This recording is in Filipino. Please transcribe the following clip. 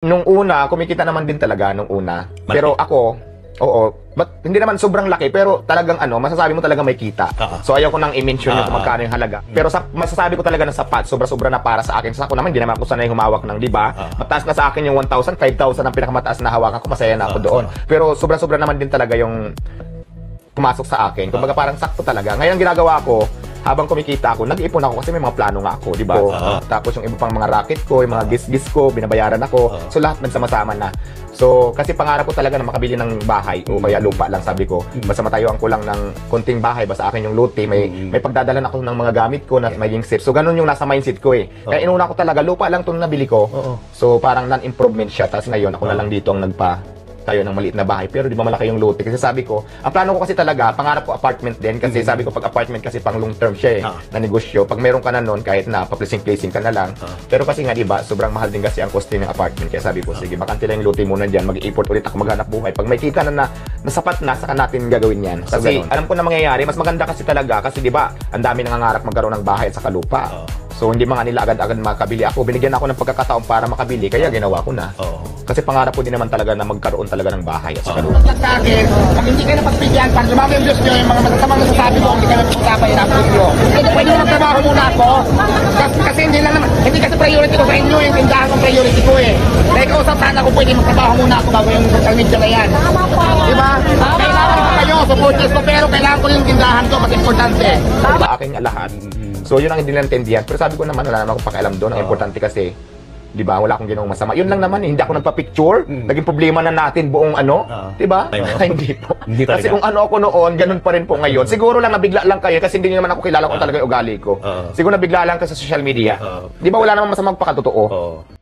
Nung una, kumikita naman din talaga nung una. Malaki. Pero ako, oo, but hindi naman sobrang laki, pero talagang masasabi mo talaga may kita. So ayaw ko nang i-mention yung kung magkano yung halaga. Pero masasabi ko talaga na sapat, sobra-sobra na para sa akin. Sa ako naman, hindi naman ako sanay humawak ng, di ba? Mataas na sa akin yung 1,000, 5,000 ang pinakamataas na hawakan ko, masaya na ako doon. Pero sobra-sobra naman din talaga yung pumasok sa akin. Kumbaga parang sakto talaga. Ngayon ginagawa ko, habang kumikita ako, nag-iipon ako kasi may mga plano nga ako, di ba? Tapos yung iba pang mga racket ko, yung mga gis-gis ko, binabayaran ako. So lahat nagsama-sama na. So kasi pangarap ko talaga na makabili ng bahay o kaya lupa lang, sabi ko. Basta matayuan ko lang ng konting bahay, basta akin yung lote, may pagdadalan ako ng mga gamit ko na maging safe. So ganun yung nasa mindset ko eh. Kaya inuna ko talaga, lupa lang itong nabili ko. So parang non-improvement siya. Tapos ngayon ako na lang dito ang tayo ng maliit na bahay, pero di ba malaki yung lote? Kasi sabi ko, ang plano ko kasi talaga, pangarap ko apartment din, kasi sabi ko pag apartment kasi pang long term siya eh, na negosyo. Pag meron ka na nun, kahit na pa-placing ka na lang. Pero kasi nga di ba, sobrang mahal din kasi ang cost ng apartment. Kaya sabi ko, sige, bakante lang yung lote muna dyan, mag-i-import ulit ako, maghanap buhay. Pag may kita na sapat na, saka natin gagawin yan. Kasi alam ko na mangyayari, mas maganda kasi talaga, kasi di ba, ang dami nangangarap magkaroon ng bahay at saka lupa. So hindi mga nila agad-agad makabili ako. Binigyan ako ng pagkakataon para makabili, kaya ginawa ko na. Kasi pangarap ko din naman talaga na magkaroon talaga ng bahay at saka lupa. Sa akin, pag hindi kayo napagbigyan, pag lumami yung Diyos nyo, yung mga masasamang nasasabi ko, hindi kayo napag-usapan yung napag nyo. Pwede mo magtrabaho muna ako, kasi hindi lang naman, hindi kasi priority ko sa inyo, yung tindahan kong priority ko eh. Dahil kausap sana ko pwede magtrabaho muna ako bago yung social media na yan. Diba? Kailangan ko kayo, supporters ko, pero kailangan ko yung tindahan ko, mas importante. Aking lahat. So yun ang hindi naintindihan. Pero sabi ko naman, wala naman akong pakialam doon. Ang importante kasi, di ba, wala akong ginawang masama. Yun lang naman, hindi ako nagpa-picture. Naging problema na natin buong di ba? Hindi po. Kasi kung ano ako noon, ganun pa rin po ngayon. Siguro lang nabigla lang kayo kasi hindi naman ako kilala kung talaga yung ugali ko. Siguro nabigla lang kasi sa social media. Di ba, wala namang masamang pakatotoo.